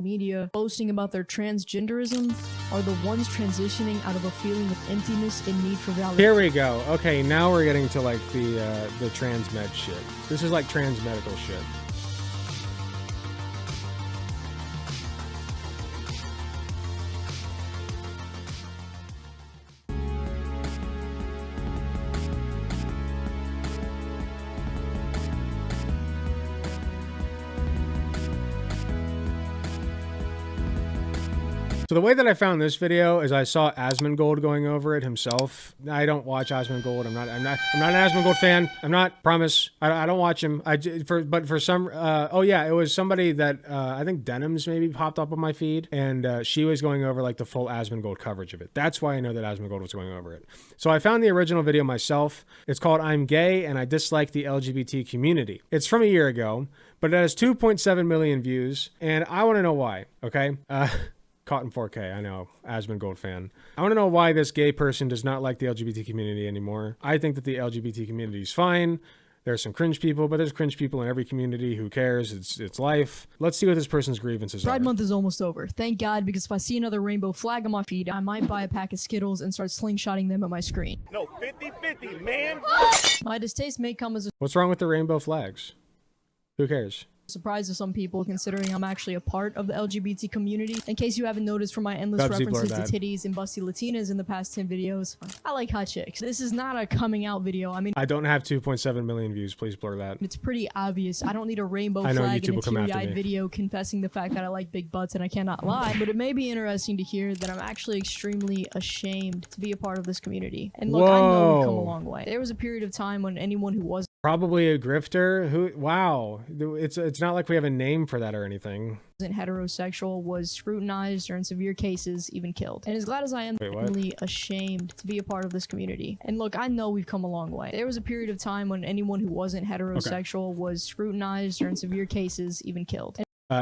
media boasting about their transgenderism are the ones transitioning out of a feeling of emptiness and need for validation. Here we go. Okay, now we're getting to like the trans med shit. This is like trans medical shit. So the way that I found this video is I saw Asmongold going over it himself. I don't watch Asmongold. I'm not an Asmongold fan. I'm not. Promise. I don't watch him. But for some. Oh yeah, it was somebody that I think Denims maybe popped up on my feed, and she was going over like the full Asmongold coverage of it. That's why I know that Asmongold was going over it. So I found the original video myself. It's called "I'm Gay and I Dislike the LGBT Community." It's from a year ago, but it has 2.7 million views, and I want to know why. Okay. Caught in 4K, I know, Asmongold fan. I want to know why this gay person does not like the LGBT community anymore. I think that the LGBT community is fine. There's some cringe people, but there's cringe people in every community. Who cares? It's life. Let's see what this person's grievances are. Pride month is almost over. Thank God, because if I see another rainbow flag on my feed, I might buy a pack of Skittles and start slingshotting them at my screen. No, 50-50, man. My distaste may come as a What's wrong with the rainbow flags? Who cares? surprise to some people, considering I'm actually a part of the LGBT community. In case you haven't noticed from my endless Bubsy, references blur to titties and busty Latinas in the past 10 videos, I like hot chicks. This is not a coming out video. I mean, I don't have 2.7 million views. Please blur that. it's pretty obvious. I don't need a rainbow I know flag YouTube and will a come after teary-eyed me. video confessing the fact that I like big butts and I cannot lie, but it may be interesting to hear that I'm actually extremely ashamed to be a part of this community. And look, I know we've come a Whoa. long way. There was a period of time when anyone who wasn't Probably a grifter. Who? Wow. It's not like we have a name for that or anything. heterosexual was scrutinized or in severe cases even killed. And as glad as I am, Wait, what? genuinely ashamed to be a part of this community. And look, I know we've come a long way. There was a period of time when anyone who wasn't heterosexual was scrutinized or in severe cases even killed.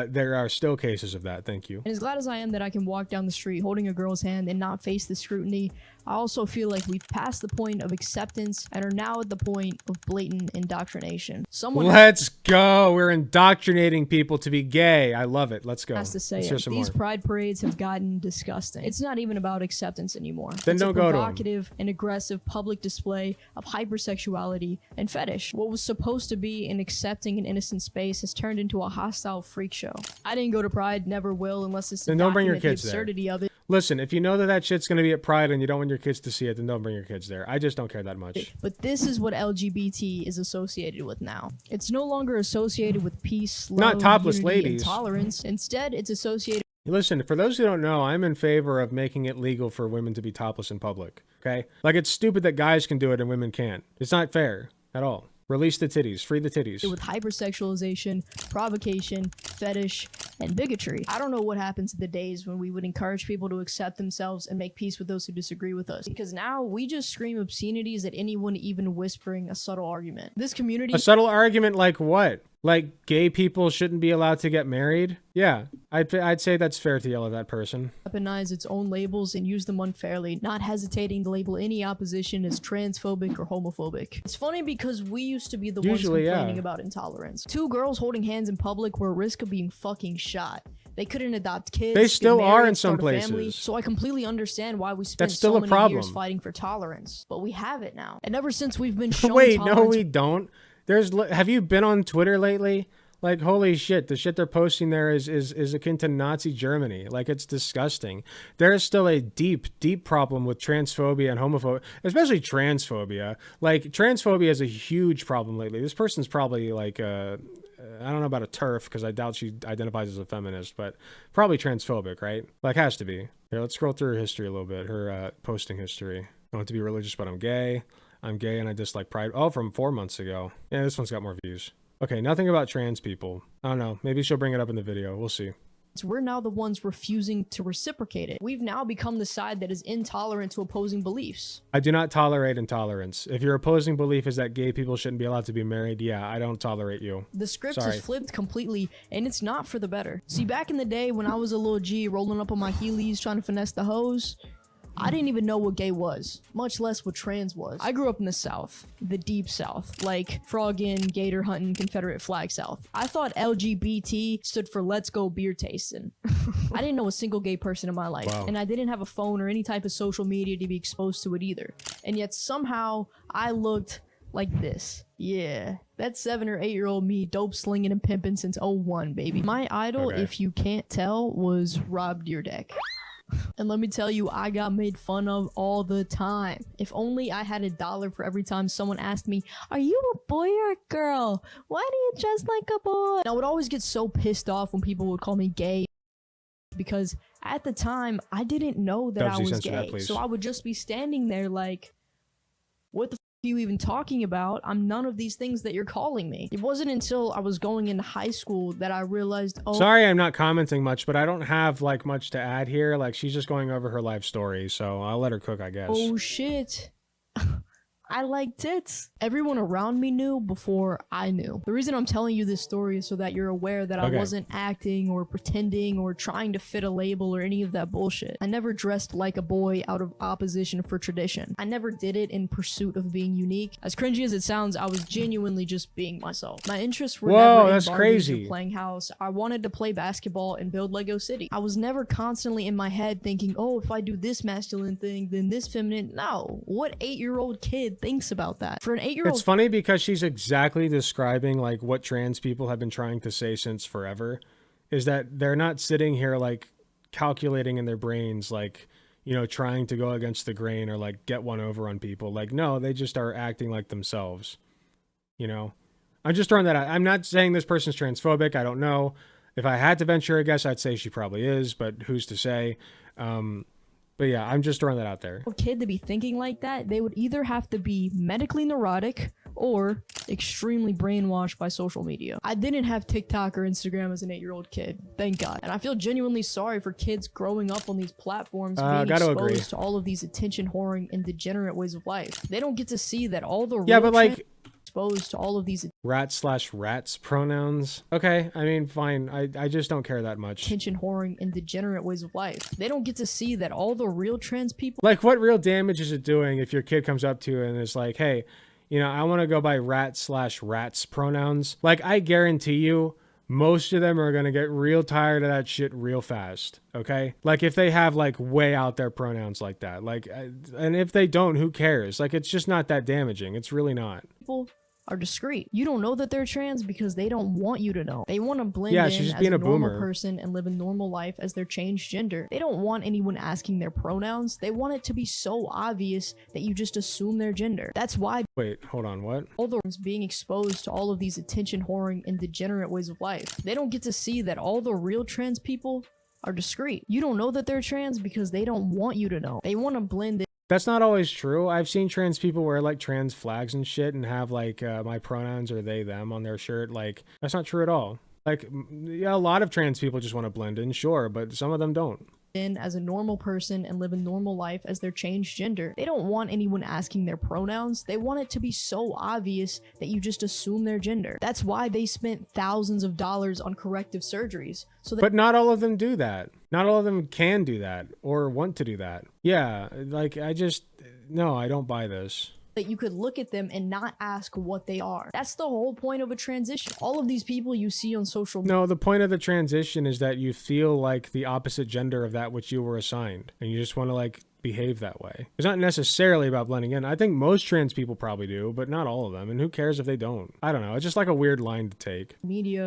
There are still cases of that. Thank you. And as glad as I am that I can walk down the street holding a girl's hand and not face the scrutiny, I also feel like we've passed the point of acceptance and are now at the point of blatant indoctrination. Someone Let's go. We're indoctrinating people to be gay. I love it. Let's go. has to say Let's hear it. some These more. pride parades have gotten disgusting. It's not even about acceptance anymore. Then It's don't a go to 'em. provocative and aggressive public display of hypersexuality and fetish. What was supposed to be an accepting and innocent space has turned into a hostile freak show. I didn't go to Pride, never will, unless it's to Then don't bring your document the kids there. absurdity of it. Listen, if you know that shit's going to be at Pride and you don't want your kids to see it, then don't bring your kids there. I just don't care that much. But this is what LGBT is associated with now. It's no longer associated with peace, love, Not topless unity, ladies. and tolerance. Instead, it's associated Listen, for those who don't know, I'm in favor of making it legal for women to be topless in public. Okay? Like, it's stupid that guys can do it and women can't. It's not fair at all. Release the titties. Free the titties. with hypersexualization, provocation, fetish, and bigotry. I don't know what happened to the days when we would encourage people to accept themselves and make peace with those who disagree with us. Because now we just scream obscenities at anyone even whispering a subtle argument. This community A subtle argument like what? Like gay people shouldn't be allowed to get married? Yeah, I'd say that's fair to yell at that person. weaponize its own labels and use them unfairly, not hesitating to label any opposition as transphobic or homophobic. It's funny because we used to be the Usually, ones complaining yeah. about intolerance. Two girls holding hands in public were at risk of being fucking shot. They couldn't adopt kids. They get still are married, in some start a family. places. So I completely understand why we spent That's still so a many problem. years fighting for tolerance. But we have it now. And ever since we've been shown Wait, no, tolerance, we don't. Have you been on Twitter lately? Like, holy shit, the shit they're posting there is akin to Nazi Germany. Like, it's disgusting. There is still a deep problem with transphobia and homophobia, especially transphobia. Like, transphobia is a huge problem lately. This person's probably like, I don't know about a TERF because I doubt she identifies as a feminist, but probably transphobic, right? Like, has to be. Here, let's scroll through her history a little bit, her posting history. I want to be religious, but I'm gay. I'm gay and I dislike pride. Oh, from 4 months ago. Yeah, this one's got more views. Okay, nothing about trans people. I don't know. Maybe she'll bring it up in the video. We'll see. we're now the ones refusing to reciprocate it. We've now become the side that is intolerant to opposing beliefs. I do not tolerate intolerance. If your opposing belief is that gay people shouldn't be allowed to be married, yeah, I don't tolerate you. The script Sorry. is flipped completely, and it's not for the better. See, back in the day when I was a little G rolling up on my Heelys trying to finesse the hoes, I didn't even know what gay was, much less what trans was. I grew up in the South, the deep South, like frogging, gator hunting, Confederate flag South. I thought LGBT stood for let's go beer tasting. I didn't know a single gay person in my life, Wow. and I didn't have a phone or any type of social media to be exposed to it either. And yet somehow I looked like this. Yeah, that's 7 or 8 year old me, dope slinging and pimping since '01, baby. My idol, Okay. if you can't tell, was Rob Deerdeck. And let me tell you, I got made fun of all the time. If only I had $1 for every time someone asked me, are you a boy or a girl? Why do you dress like a boy? And I would always get so pissed off when people would call me gay, because at the time, I didn't know that Dubsy, I was censor that, gay. please. So I would just be standing there like, what the f are you even talking about? I'm none of these things that you're calling me. It wasn't until I was going into high school that I realized, oh, Sorry, I'm not commenting much, but I don't have like much to add here. Like she's just going over her life story, so I'll let her cook, I guess. oh shit. I like tits. Everyone around me knew before I knew. The reason I'm telling you this story is so that you're aware that I Okay. wasn't acting or pretending or trying to fit a label or any of that bullshit. I never dressed like a boy out of opposition for tradition. I never did it in pursuit of being unique. As cringy as it sounds, I was genuinely just being myself. My interests were Whoa, never in that's Barbies crazy. or playing house. I wanted to play basketball and build Lego City. I was never constantly in my head thinking, oh, if I do this masculine thing, then this feminine. No. What 8-year-old kid thinks about that? For an 8-year-old, It's funny because she's exactly describing like what trans people have been trying to say since forever, is that they're not sitting here like calculating in their brains, like, you know, trying to go against the grain or like get one over on people. Like, no, they just are acting like themselves. You know, I'm just throwing that out. I'm not saying this person's transphobic. I don't know. If I had to venture a guess, I'd say she probably is, but who's to say? But yeah, I'm just throwing that out there. kid to be thinking like that, they would either have to be medically neurotic or extremely brainwashed by social media. I didn't have TikTok or Instagram as an 8-year-old kid, thank God. And I feel genuinely sorry for kids growing up on these platforms being gotta exposed agree. to all of these attention whoring and degenerate ways of life. They don't get to see that all the Yeah, real but like exposed to all of these rat/rats pronouns. Okay, I mean, fine. I just don't care that much. attention whoring and degenerate ways of life. They don't get to see that all the real trans people Like, what real damage is it doing if your kid comes up to you and is like, hey, you know, I want to go by rat/rats pronouns? Like, I guarantee you, most of them are going to get real tired of that shit real fast. Okay? Like, if they have, like, way out there pronouns like that. Like, and if they don't, who cares? Like, it's just not that damaging. It's really not. are discreet. You don't know that they're trans because they don't want you to know. They want to blend Yeah, in she's just as being a a normal boomer. person and live a normal life as their changed gender. They don't want anyone asking their pronouns. They want it to be so obvious that you just assume their gender. That's why Wait, hold on, what? all the being exposed to all of these attention whoring and degenerate ways of life. They don't get to see that all the real trans people are discreet. You don't know that they're trans because they don't want you to know. They want to blend in. That's not always true. I've seen trans people wear like trans flags and shit and have like my pronouns or they, them on their shirt. Like, that's not true at all. Like, yeah, a lot of trans people just want to blend in, sure, but some of them don't. In as a normal person and live a normal life as their changed gender. They don't want anyone asking their pronouns. They want it to be so obvious that you just assume their gender. That's why they spent thousands of dollars on corrective surgeries. So that But not all of them do that. Not all of them can do that or want to do that. Yeah, like, no, I don't buy this. you could look at them and not ask what they are. That's the whole point of a transition. All of these people you see on social media No, the point of the transition is that you feel like the opposite gender of that which you were assigned. And you just want to like behave that way. It's not necessarily about blending in. I think most trans people probably do, but not all of them. And who cares if they don't? I don't know. It's just like a weird line to take.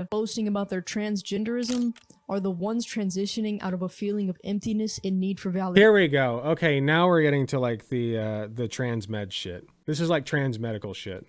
boasting about their transgenderism are the ones transitioning out of a feeling of emptiness and need for validation. Here we go. Okay, now we're getting to like the trans med shit. This is like trans medical shit.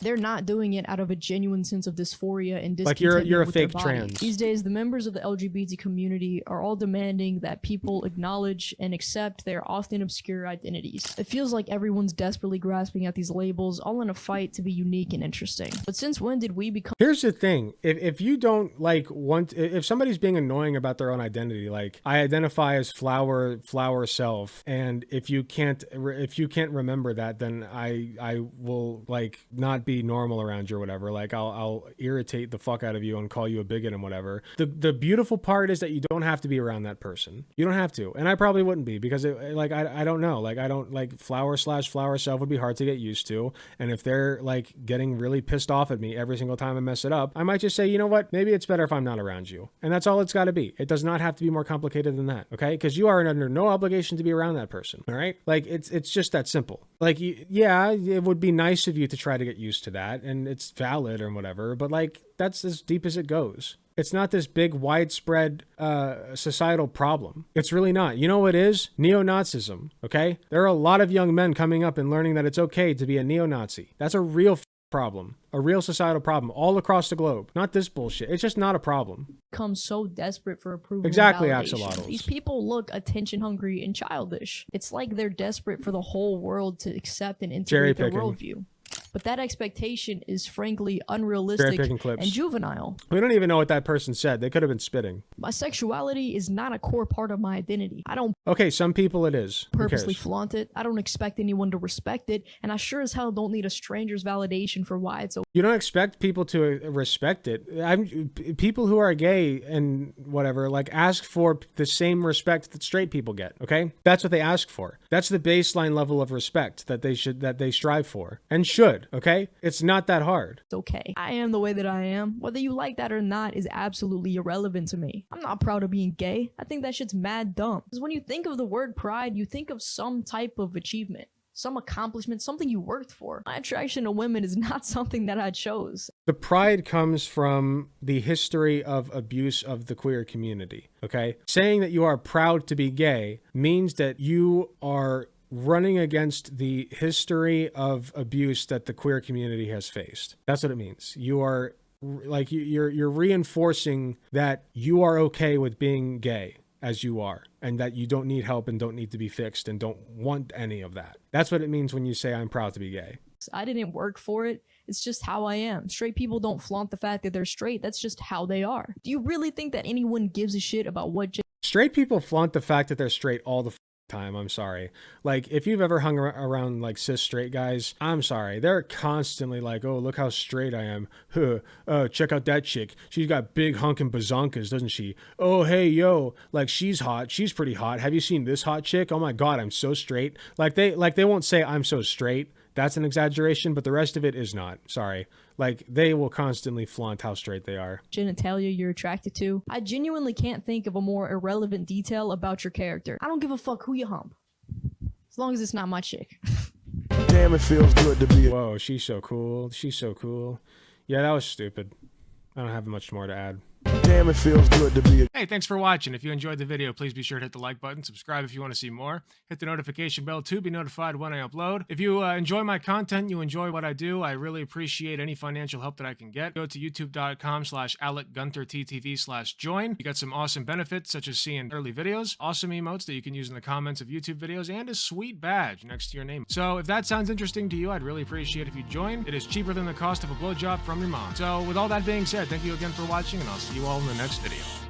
They're not doing it out of a genuine sense of dysphoria and Like discontentment you're a with their fake body. trans. These days, the members of the LGBT community are all demanding that people acknowledge and accept their often obscure identities. It feels like everyone's desperately grasping at these labels, all in a fight to be unique and interesting. But since when did we become Here's the thing. If you don't like want, if somebody's being annoying about their own identity, like I identify as flower self, and if you can't remember that, then I will like not be normal around you or whatever. Like I'll irritate the fuck out of you and call you a bigot and whatever. The beautiful part is that you don't have to be around that person. You don't have to. And I probably wouldn't be because I don't know. Like I don't like flower self would be hard to get used to. And if they're like getting really pissed off at me every single time I mess it up, I might just say, you know what? Maybe it's better if I'm not around you. And that's all it's got to be. It does not have to be more complicated than that. Okay. Because you are under no obligation to be around that person. All right. Like it's just that simple. Like, yeah, it would be nice of you to try to get used to that. And it's valid or whatever. But like, that's as deep as it goes. It's not this big widespread societal problem. It's really not. You know what it is? Neo-Nazism, okay? There are a lot of young men coming up and learning that it's okay to be a neo-Nazi. That's a real problem, a real societal problem all across the globe. Not this bullshit. It's just not a problem. Become so desperate for approval. Exactly, and validation. axolotls. These people look attention hungry and childish. It's like they're desperate for the whole world to accept and integrate their worldview. But that expectation is frankly unrealistic and juvenile. We don't even know what that person said. They could have been spitting. My sexuality is not a core part of my identity. I don't Okay, some people it is. purposely flaunt it. I don't expect anyone to respect it. And I sure as hell don't need a stranger's validation for why it's okay. You don't expect people to respect it. People who are gay and whatever, like, ask for the same respect that straight people get, okay? That's what they ask for. That's the baseline level of respect that they strive for and should, okay? It's not that hard. It's okay. I am the way that I am. Whether you like that or not is absolutely irrelevant to me. I'm not proud of being gay. I think that shit's mad dumb. Because when you think of the word pride, you think of some type of achievement, some accomplishment, something you worked for. My attraction to women is not something that I chose. The pride comes from the history of abuse of the queer community, okay? Saying that you are proud to be gay means that you are running against the history of abuse that the queer community has faced. That's what it means. You are like you're reinforcing that you are okay with being gay as you are, and that you don't need help and don't need to be fixed and don't want any of that. That's what it means when you say I'm proud to be gay. I didn't work for it. It's just how I am. Straight people don't flaunt the fact that they're straight. That's just how they are. Do you really think that anyone gives a shit about what straight people flaunt the fact that they're straight all the time? I'm sorry. Like, if you've ever hung around like cis straight guys, I'm sorry, they're constantly like, oh, look how straight I am. Check out that chick, she's got big hunkin' bazonkas, doesn't she? Oh, hey, yo, like, she's hot, she's pretty hot. Have you seen this hot chick? Oh my god, I'm so straight. Like they won't say I'm so straight. That's an exaggeration, but the rest of it is not. Sorry. Like, they will constantly flaunt how straight they are. Genitalia you're attracted to. I genuinely can't think of a more irrelevant detail about your character. I don't give a fuck who you hump, as long as it's not my chick. Damn, it feels good to be. Whoa, she's so cool. She's so cool. Yeah, that was stupid. I don't have much more to add. Damn, it feels good to be. Hey, thanks for watching. If you enjoyed the video, please be sure to hit the like button, subscribe if you want to see more, hit the notification bell to be notified when I upload. If you enjoy my content, you enjoy what I do, I really appreciate any financial help that I can get. Go to youtube.com/AlecGunterTTV/join. You got some awesome benefits, such as seeing early videos, awesome emotes that you can use in the comments of YouTube videos, and a sweet badge next to your name. So if that sounds interesting to you, I'd really appreciate if you join. It is cheaper than the cost of a blowjob from your mom. So with all that being said, thank you again for watching, and I'll see you all in the next video.